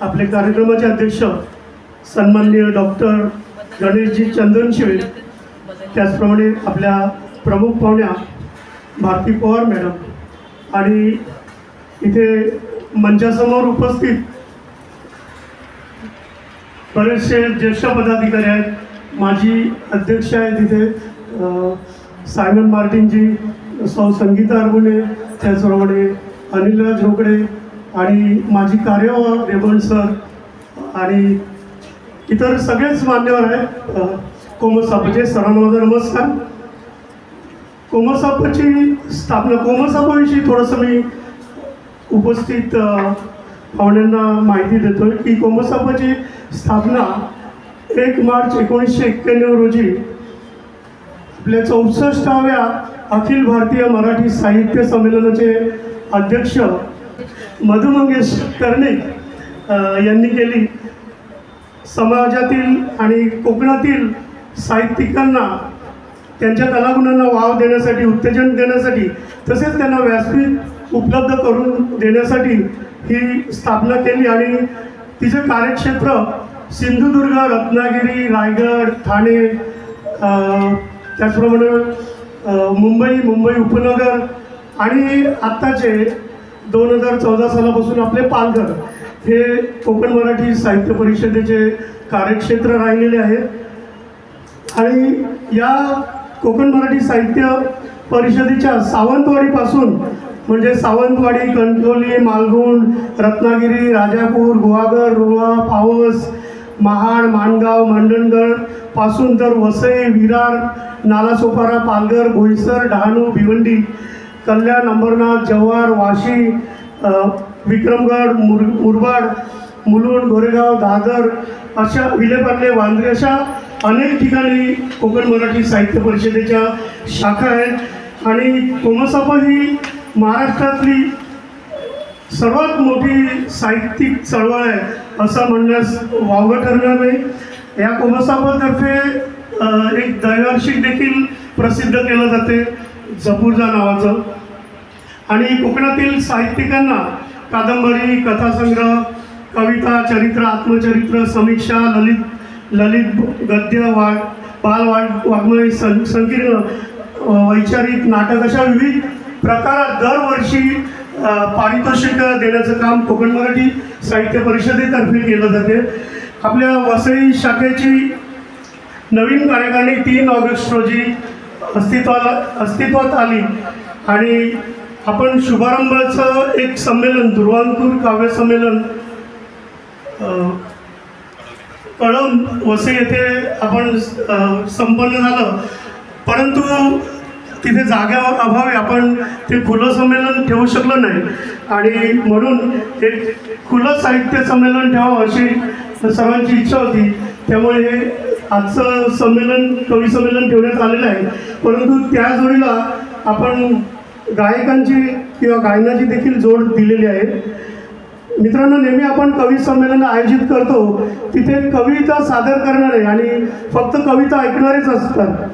आपले कार्यक्रमाचे अध्यक्ष सन्माननीय डॉक्टर गणेशजी चंदनशिवे, त्याचप्रमाणे आपल्या प्रमुख पाहुण्या भारती पवार मॅडम आणि इथे मंचासमोर उपस्थित बरेचसे ज्येष्ठ पदाधिकारी आहेत. माजी अध्यक्ष आहेत तिथे सायमन मार्टिनजी, सौ संगीता अरगुने, त्याचप्रमाणे अनिलराज ढोकळे आणि माजी कार्यवाह रेमंड सर आणि इतर सगळेच मान्यवर आहेत. कोमसापचे सरांना माझा नमस्कार. कोमसापची स्थापना, कोमसापाविषयी थोडंसं मी उपस्थित पाहुण्यांना माहिती देतोय की कोमसापाची स्थापना 1 मार्च 1991 रोजी आपल्या 64व्या अखिल भारतीय मराठी साहित्य संमेलनाचे अध्यक्ष मधु मंगेश कर्णिक यांनी केली. समाजातील आणि कोकणातील साहित्यिकांना त्यांच्या कलागुणांना वाव देण्यासाठी, उत्तेजन देण्यासाठी, तसेच त्यांना व्यासपीठ उपलब्ध करून देण्यासाठी ही स्थापना केली आणि तिचे कार्यक्षेत्र सिंधुदुर्ग, रत्नागिरी, रायगड, ठाणे, त्याचप्रमाणे मुंबई उपनगर आणि आत्ताचे 2014 सालापासून आपले पालघर हे कोकण मराठी साहित्य परिषदेचे कार्यक्षेत्र राहिलेले आहेत. आणि या कोकण मराठी साहित्य परिषदेच्या सावंतवाडीपासून म्हणजे सावंतवाडी, कणकवली, मालगुंड, रत्नागिरी, राजापूर, गुहागर, रुळा, पावस, महाड, माणगाव, मंडणगड पासून तर वसई, विरार, नालासोपारा, पालघर, बोईसर, डहाणू, भिवंडी, कल्याण, अंबरनाथ, जव्हार, वाशी, विक्रमगड, मुरबाड, मुलुंड, गोरेगाव, दादर अशा विलेपार्ले, वांद्रे अशा अनेक ठिकाणी कोकण मराठी साहित्य परिषदेच्या शाखा आहेत. आणि कोमसापा ही महाराष्ट्रातली सर्वात मोठी साहित्यिक चळवळ आहे असं म्हणण्यास वावगं ठरणार नाही. या कोमसापातर्फे एक दैवार्षिक देखील प्रसिद्ध केलं जाते जपूरजा नावाचं. आणि कोकणातील साहित्यिकांना कादंबरी, कथासंग्रह, कविता, चरित्र, आत्मचरित्र, समीक्षा, ललित गद्य, बाल वाङ्मय, संकीर्ण, वैचारिक, नाटक अशा विविध प्रकारात दरवर्षी पारितोषिक देण्याचं काम कोकण मराठी साहित्य परिषदेतर्फे केलं जाते. आपल्या वसई शाखेची नवीन कार्यकारिणी 3 ऑगस्ट रोजी अस्तित्वात आली आणि आपण शुभारंभाचं एक संमेलन, दुर्वांकूर काव्य संमेलन कळंब वसई येथे आपण संपन्न झालं. परंतु तिथे जागेवर अभावी आपण ते खुलं संमेलन ठेवू शकलो नाही आणि म्हणून एक खुलं साहित्य संमेलन ठेवावं अशी सर्वांची इच्छा होती. त्यामुळे हे आजचं संमेलन, कवी संमेलन ठेवण्यात आलेलं आहे. परंतु त्या जोडीला आपण गायकांची किंवा गायनाची देखील जोड दिलेली आहे. मित्रांनो, नेहमी आपण कवी संमेलन आयोजित करतो तिथे कविता सादर करणारे आणि फक्त कविता ऐकणारेच असतात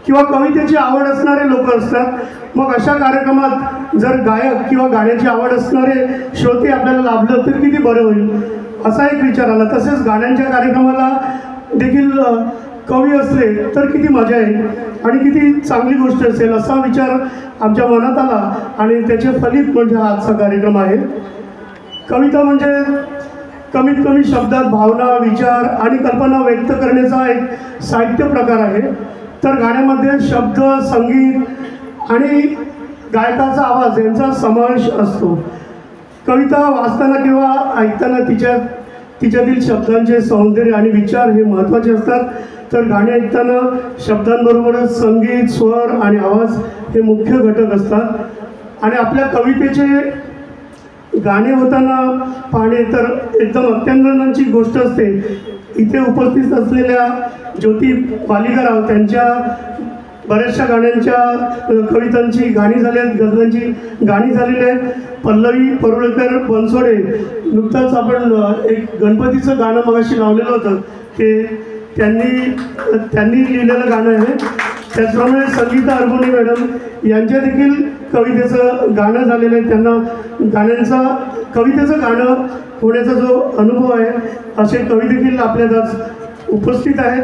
किंवा कवितेची आवड असणारे लोक असतात. मग अशा कार्यक्रमात जर गायक किंवा गाण्याची आवड असणारे श्रोते आपल्याला लाभलं तर किती बरं होईल असा एक विचार आला. तसेच गाण्यांच्या कार्यक्रमाला देखील कवी असले तर किती मजा येईल आणि किती चांगली गोष्ट असेल असा विचार आमच्या मनात आला आणि त्याचे फलित म्हणजे हा आजचा कार्यक्रम आहे. कविता म्हणजे कमीत कमी शब्दात भावना, विचार आणि कल्पना व्यक्त करण्याचा एक साहित्य प्रकार आहे. तर गाण्यामध्ये शब्द, संगीत आणि गायकाचा आवाज यांचा समावेश असतो. कविता वाचताना किंवा ऐकताना तिच्यातील शब्दांचे सौंदर्य आणि विचार हे महत्त्वाचे असतात. तर गाणे ऐकताना शब्दांबरोबरच संगीत, स्वर आणि आवाज हे मुख्य घटक असतात. आणि आपल्या कवितेचे गाणे होताना पाहणे तर एकदम अत्यानंदाची गोष्ट असते. इथे उपस्थित असलेल्या ज्योती पालिकाराव त्यांच्या बऱ्याचशा गाण्यांच्या कवितांची गाणी झाली आहेत, गझलांची गाणी झालेली आहेत. पल्लवी परुळेकर बनसोडे, नुकताच आपण एक गणपतीचं गाणं मगाशी लावलेलं होतं ते त्यांनी लिहिलेलं गाणं आहे. त्याचप्रमाणे संगीता अरगुने मॅडम यांच्या देखील कवितेचं गाणं झालेलं आहे. त्यांना कवितेचं गाणं होण्याचा जो अनुभव आहे असे कवी देखील आपल्यात आज उपस्थित आहेत.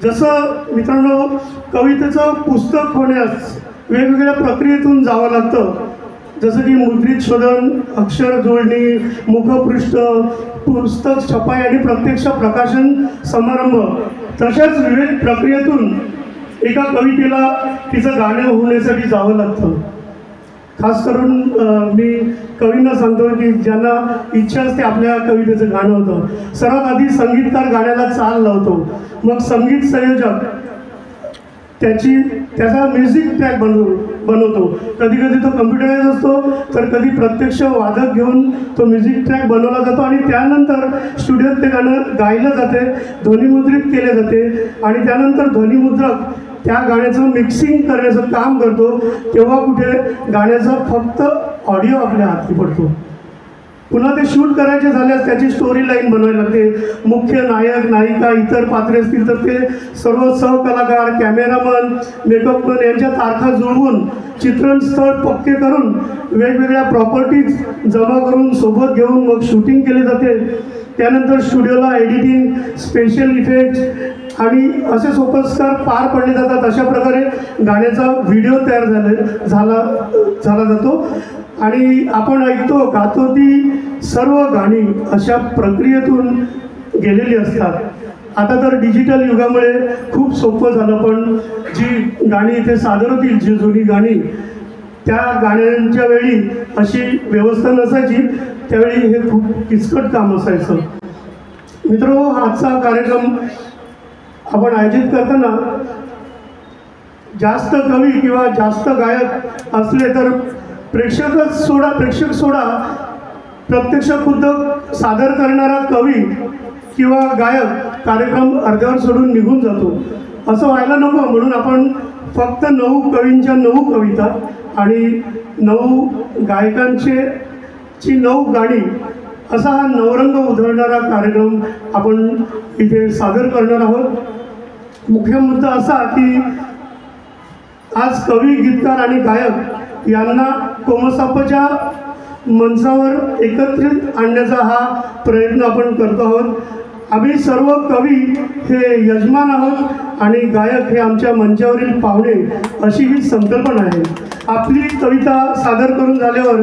जसं मित्रांनो, कवितेचं पुस्तक होण्यास वेगवेगळ्या प्रक्रियेतून जावं लागतं. जसं की मुद्रित शोधन, अक्षर जोडणी, मुखपृष्ठ, पुस्तक छपाई आणि प्रत्यक्ष प्रकाशन समारंभ, तशाच विविध प्रक्रियेतून एका कवितेला तिचं गाणं होण्यासाठी जावं लागतं. खास करून मी कवींना सांगतो की ज्यांना इच्छा असते आपल्या कवितेचं गाणं होतं, सर्वात आधी संगीतकार गाण्याला चाल लावतो, मग संगीत संयोजक त्याचा म्युझिक ट्रॅक बनवतो. कधी कधी तो कम्प्युटराइज असतो, तर कधी प्रत्यक्ष वादक घेऊन तो म्युझिक ट्रॅक बनवला जातो आणि त्यानंतर स्टुडिओत ते गाणं गायलं जाते, ध्वनिमुद्रित केले जाते आणि त्यानंतर ध्वनिमुद्रक त्या गाण्याचं मिक्सिंग करण्याचं काम करतो. तेव्हा कुठे गाण्याचा फक्त ऑडिओ आपल्या हाती पडतो. पुन्हा ते शूट करायचे झाल्यास त्याची स्टोरी लाईन बनवायला लागते. मुख्य नायक, नायिका, इतर पात्रे असतील तर ते सर्व सहकलाकार, कॅमेरामन, मेकअपमन यांच्या तारखा जुळवून चित्रण स्थळ पक्के करून वेगवेगळ्या प्रॉपर्टीज जमा करून सोबत घेऊन मग शूटिंग केले जाते. त्यानंतर स्टुडिओला एडिटिंग, स्पेशल इफेक्ट्स आणि असे सोपस्कार पार पडले जातात. अशा प्रकारे गाण्याचा व्हिडिओ तयार झाला जातो आणि आपण ऐकतो, गातो ती सर्व गाणी अशा प्रक्रियेतून गेलेली असतात. आता तर डिजिटल युगामुळे खूप सोपं झालं, पण जी गाणी इथे सादर होतील, जी जुनी गाणी, त्या गाण्यांच्या वेळी अशी व्यवस्था नसायची. त्यावेळी हे खूप किचकट काम असायचं. मित्रांनो, आजचा कार्यक्रम आपण आयोजित करताना जास्त कवी किंवा जास्त गायक असले तर प्रेक्षक सोडा, प्रत्यक्ष खुद्द सादर करणारा कवी किंवा गायक कार्यक्रम अर्ध्यावर सोडून निघून जातो. असं व्हायला नको, म्हणून आपण फक्त 9 कवींच्या 9 कविता आणि 9 गायकांची 9 गाणी असा हा नवरंग उधळणारा कार्यक्रम आपण इथे सादर करणार आहोत. मुख्य मुद्दा असा की आज कवी, गीतकार आणि गायक यांना कोमसापच्या मंचावर एकत्रित आणण्याचा हा प्रयत्न आपण करतो आहोत. आम्ही सर्व कवी हे यजमान आहोत आणि गायक हे आमच्या मंचावरील पाहुणे, अशी ही संकल्पना आहे. आपली कविता सादर करून झाल्यावर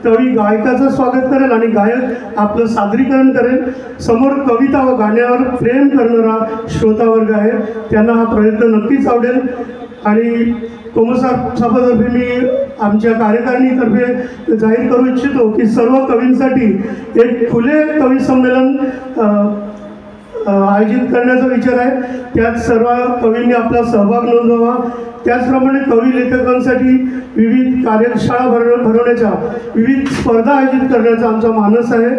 कवी गायकाचं स्वागत करेल आणि गायक आपलं सादरीकरण करेल. समोर कविता व गाण्यावर प्रेम करणारा श्रोतावर्ग आहे, त्यांना हा प्रयत्न नक्कीच आवडेल. आणि कोमसापतर्फे मी आमच्या कार्यकारिणीतर्फे जाहीर करू इच्छितो की सर्व कवींसाठी एक खुले कवी संमेलन आयोजित करण्याचा विचार आहे. त्यात सर्व कवींनी आपला सहभाग नोंदवावा. त्याचप्रमाणे कवी लेखकांसाठी विविध कार्यशाळा भरवण्याच्या, विविध स्पर्धा आयोजित करण्याचा आमचा मानस आहे.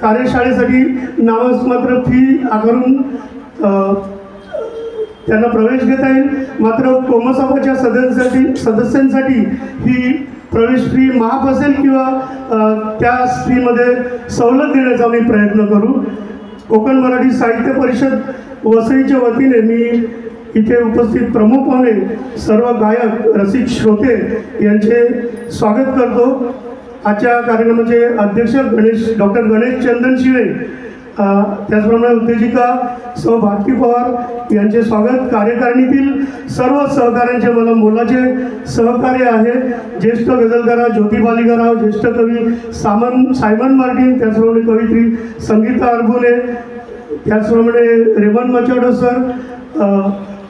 कार्यशाळेसाठी नाममात्र फी आकारून त्यांना प्रवेश घेता येईल. मात्र कोमसापच्या सदस्यांसाठी ही प्रवेश फी माफ असेल किंवा त्या फीमध्ये सवलत देण्याचा आम्ही प्रयत्न करू. कोकण मराठी साहित्य परिषद वसईच्या वतीने मी इथे उपस्थित प्रमुख पाहुणे, सर्व गायक, रसिक श्रोते यांचे स्वागत करतो. आजच्या कार्यक्रमाचे अध्यक्ष डॉक्टर गणेश चंदन शिवे, त्याचप्रमाणे उत्तेजिका सौ भारती पवार यांचे स्वागत. कार्यकारिणीतील सर्व सहकाऱ्यांचे मला मोलाचे सहकार्य आहे. ज्येष्ठ गझलकारा ज्योती बालिकाराव, ज्येष्ठ कवी सायमन मार्टिन, त्याचप्रमाणे कवयित्री संगीता अरबुले, त्याचप्रमाणे रेमन मचाडो सर,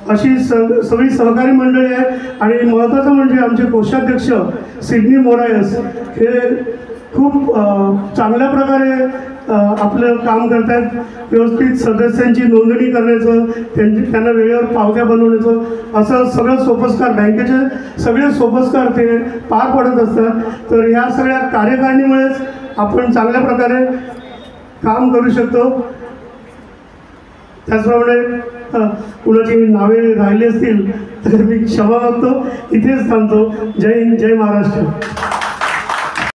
अशी सगळी सहकारी मंडळी आहे. आणि महत्त्वाचं म्हणजे आमचे कोषाध्यक्ष सिडनी मोरायस हे खूप चांगल्या प्रकारे आपलं काम करतात. व्यवस्थित सदस्यांची नोंदणी करण्याचं, त्यांना वेळेवर पावत्या बनवण्याचं, असं सगळं सोपस्कार, बँकेचे सगळे सोपस्कार ते पार पडत असतात. तर ह्या सगळ्या कार्यकारिणीमुळेच आपण चांगल्या प्रकारे काम करू शकतो. त्याचप्रमाणे कुणाची नावे राहिली असतील तर मी क्षमा मागतो. इथेच थांबतो. जय हिंद, जय महाराष्ट्र.